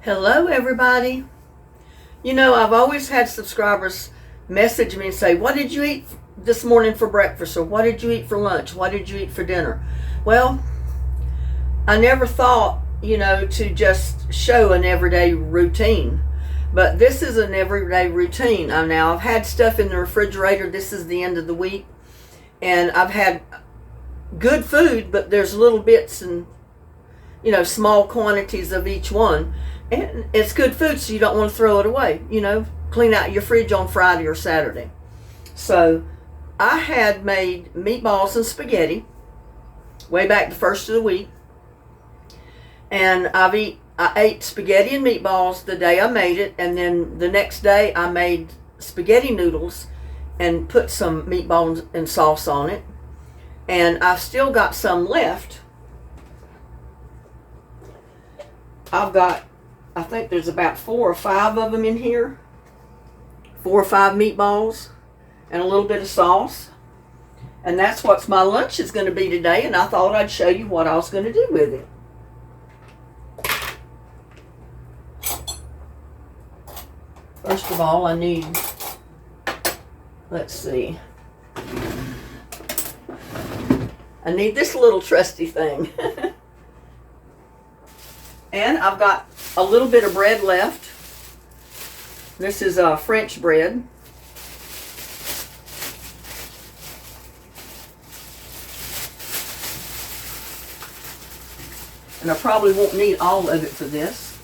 Hello, everybody. You know, I've always had subscribers message me and say, "What did you eat this morning for breakfast?" Or "What did you eat for lunch? What did you eat for dinner?" Well, I never thought, to just show an everyday routine. But this is an everyday routine. Now, I've had stuff in the refrigerator. This is the end of the week. And I've had good food, but there's little bits and small quantities of each one. And it's good food, so you don't want to throw it away. Clean out your fridge on Friday or Saturday. So I had made meatballs and spaghetti way back the first of the week. And I ate spaghetti and meatballs the day I made it, and then the next day I made spaghetti noodles and put some meatballs and sauce on it. And I've still got some left. I think there's about 4 or 5 of them in here. 4 or 5 meatballs and a little bit of sauce. And that's what my lunch is going to be today, and I thought I'd show you what I was going to do with it. First of all, I need, let's see, I need this little trusty thing. And I've got a little bit of bread left. This is French bread. And I probably won't need all of it for this.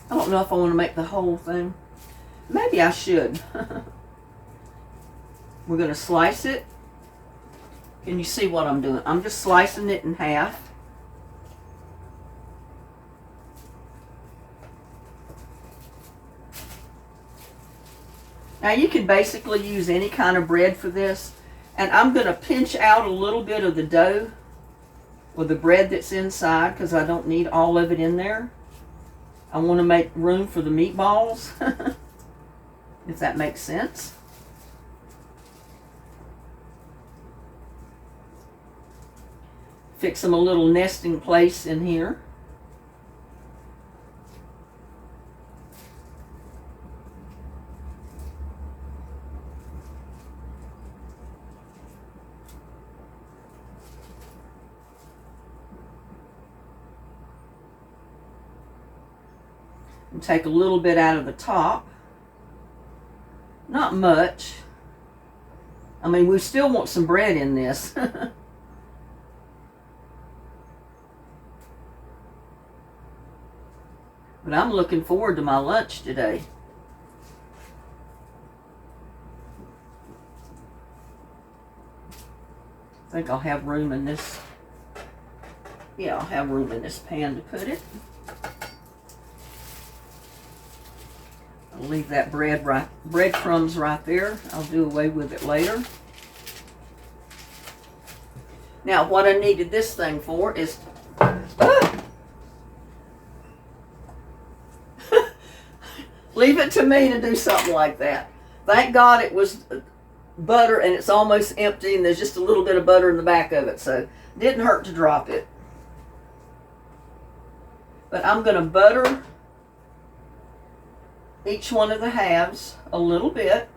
I don't know if I want to make the whole thing. Maybe I should. We're going to slice it. Can you see what I'm doing? I'm just slicing it in half. Now you can basically use any kind of bread for this. And I'm going to pinch out a little bit of the dough or the bread that's inside because I don't need all of it in there. I want to make room for the meatballs. If that makes sense. Fix them a little nesting place in here. And take a little bit out of the top. Not much. I mean, we still want some bread in this. But I'm looking forward to my lunch today. I think I'll have room in this. Yeah, I'll have room in this pan to put it. I'll leave that breadcrumbs right there. I'll do away with it later. Now, what I needed this thing for is... Leave it to me to do something like that. Thank God it was butter and it's almost empty and there's just a little bit of butter in the back of it, so it didn't hurt to drop it. But I'm going to butter each one of the halves a little bit.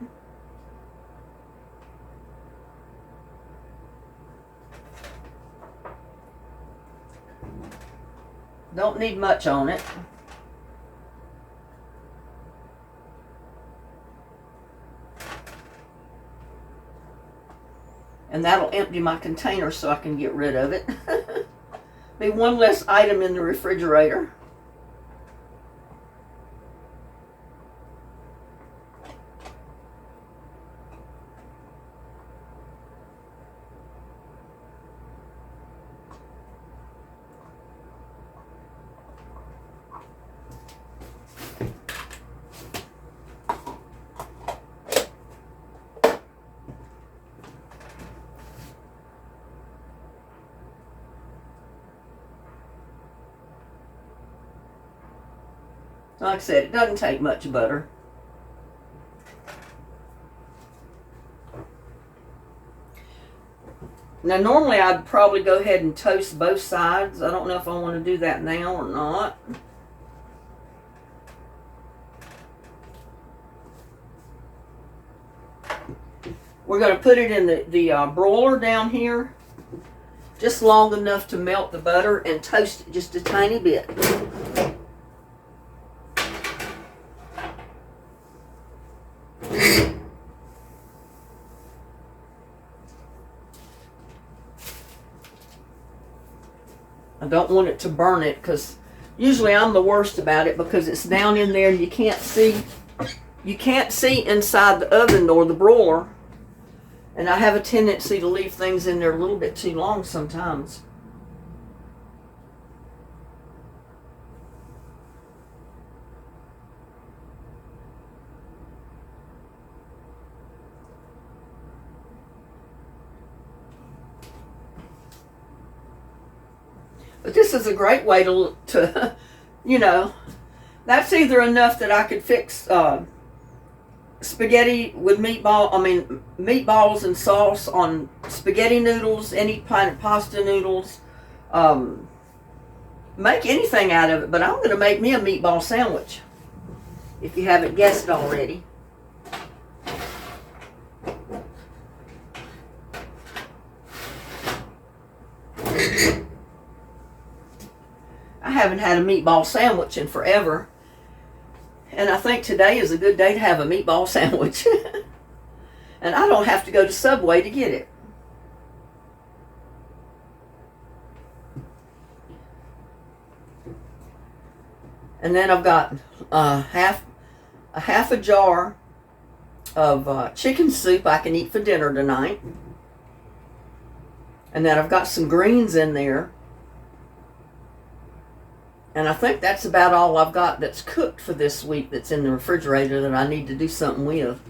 Don't need much on it. And that'll empty my container so I can get rid of it. Be one less item in the refrigerator. Like I said, it doesn't take much butter. Now, normally I'd probably go ahead and toast both sides. I don't know if I want to do that now or not. We're going to put it in the broiler down here, just long enough to melt the butter and toast it just a tiny bit. I don't want it to burn it, because usually I'm the worst about it, because it's down in there and you can't see inside the oven or the broiler. And I have a tendency to leave things in there a little bit too long sometimes. But this is a great way to you know, that's either enough that I could fix spaghetti with meatballs and sauce on spaghetti noodles, any kind of pasta noodles. Make anything out of it, but I'm going to make me a meatball sandwich, if you haven't guessed already. I haven't had a meatball sandwich in forever, and I think today is a good day to have a meatball sandwich. And I don't have to go to Subway to get it. And then I've got half a jar of chicken soup I can eat for dinner tonight. And then I've got some greens in there. And I think that's about all I've got that's cooked for this week that's in the refrigerator that I need to do something with.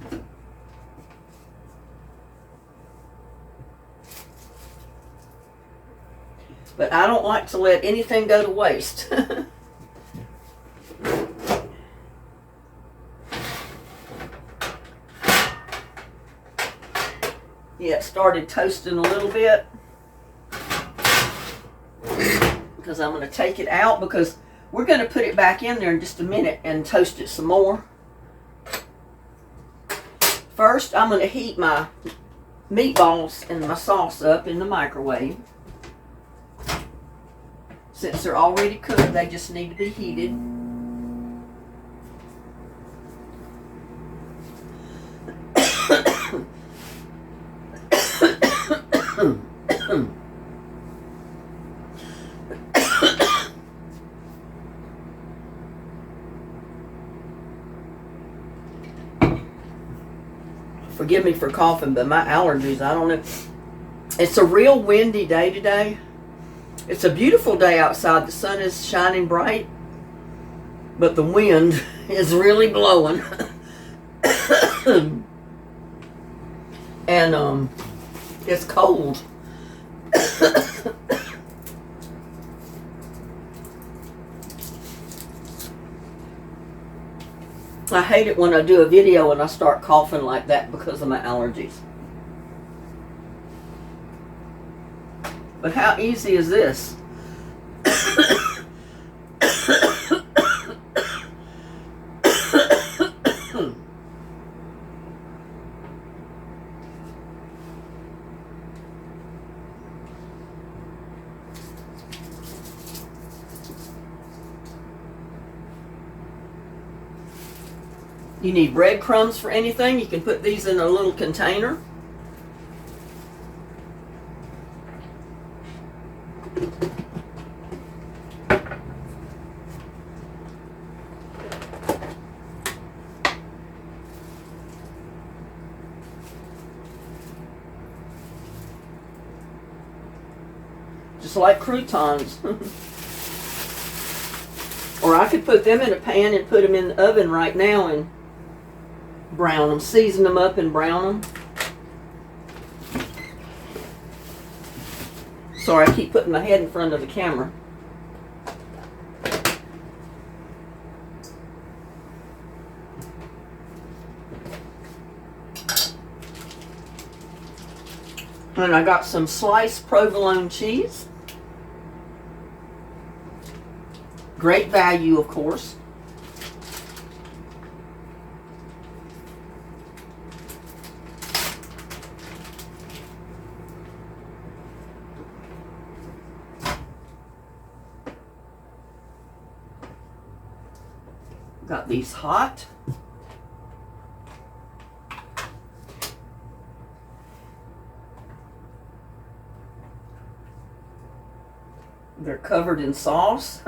But I don't like to let anything go to waste. Yeah, it started toasting a little bit, because I'm going to take it out, because we're going to put it back in there in just a minute and toast it some more. First, I'm going to heat my meatballs and my sauce up in the microwave. Since they're already cooked, they just need to be heated. Forgive me for coughing, but my allergies, I don't know. It's a real windy day today. It's a beautiful day outside. The sun is shining bright, but the wind is really blowing. And it's cold. I hate it when I do a video and I start coughing like that because of my allergies. But how easy is this? You need breadcrumbs for anything, you can put these in a little container. Just like croutons. Or I could put them in a pan and put them in the oven right now and brown them, season them up and brown them. Sorry, I keep putting my head in front of the camera. And I got some sliced provolone cheese. Great value, of course. Got these hot. They're covered in sauce.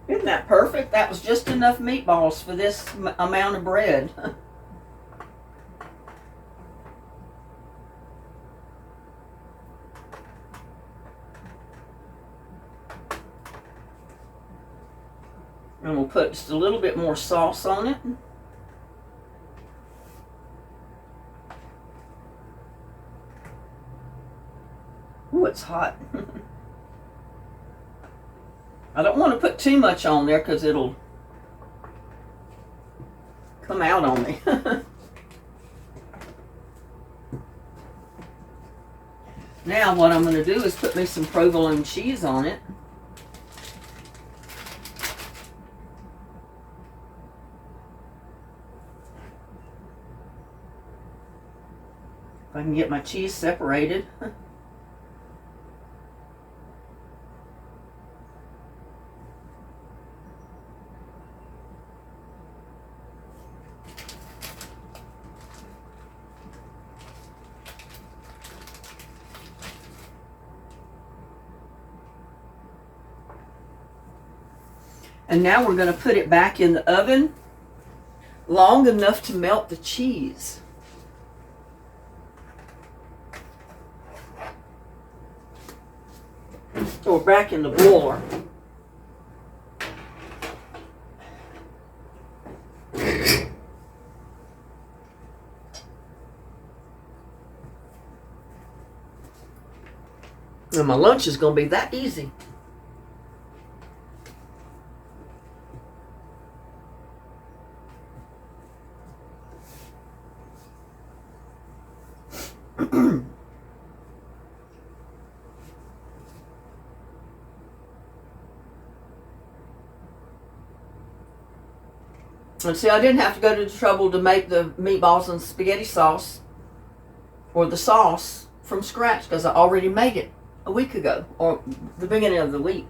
Isn't that perfect? That was just enough meatballs for this amount of bread. And we'll put just a little bit more sauce on it. Ooh, it's hot. I don't want to put too much on there because it'll come out on me. Now what I'm going to do is put me some provolone cheese on it. If I can get my cheese separated. And now we're going to put it back in the oven long enough to melt the cheese. So we're back in the boiler. And my lunch is going to be that easy. And see, I didn't have to go to the trouble to make the meatballs and spaghetti sauce or the sauce from scratch because I already made it a week ago or the beginning of the week.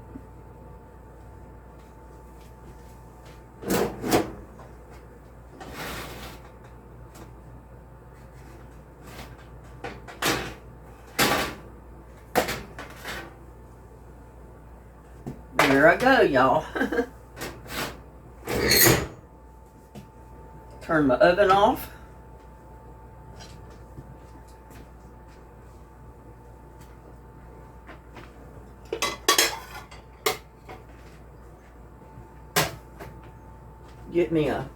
There I go, y'all. Turn my oven off. Get me a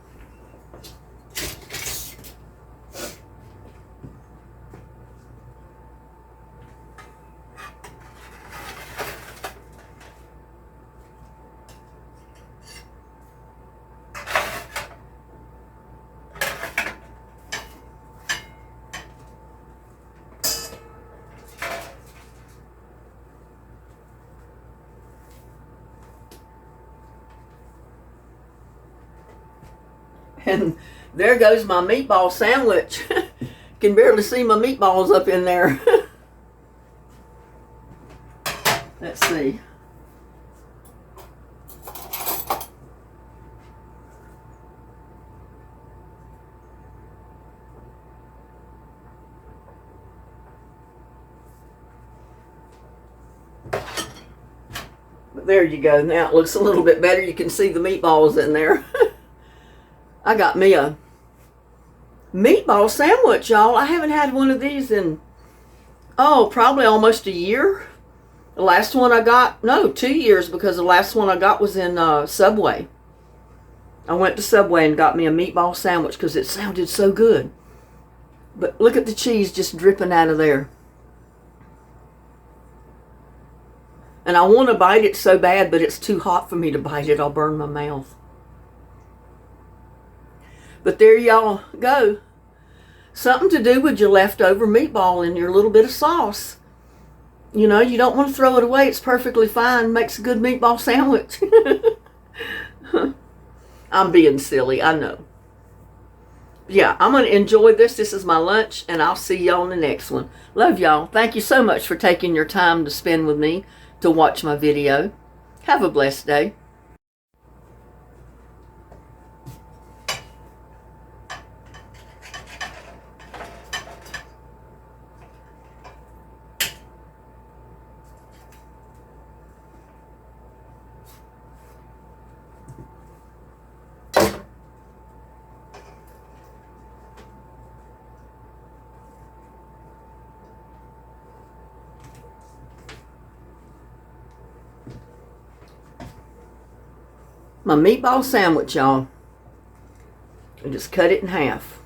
and there goes my meatball sandwich. Can barely see my meatballs up in there. Let's see. But there you go. Now it looks a little bit better. You can see the meatballs in there. I got me a meatball sandwich, y'all. I haven't had one of these in, probably almost a year. The last one I got, 2 years, because the last one I got was in Subway. I went to Subway and got me a meatball sandwich because it sounded so good. But look at the cheese just dripping out of there. And I want to bite it so bad, but it's too hot for me to bite it. I'll burn my mouth. But there y'all go. Something to do with your leftover meatball and your little bit of sauce. You know, you don't want to throw it away. It's perfectly fine. Makes a good meatball sandwich. I'm being silly, I know. Yeah, I'm going to enjoy this. This is my lunch, and I'll see y'all in the next one. Love y'all. Thank you so much for taking your time to spend with me to watch my video. Have a blessed day. My meatball sandwich, y'all. I just cut it in half.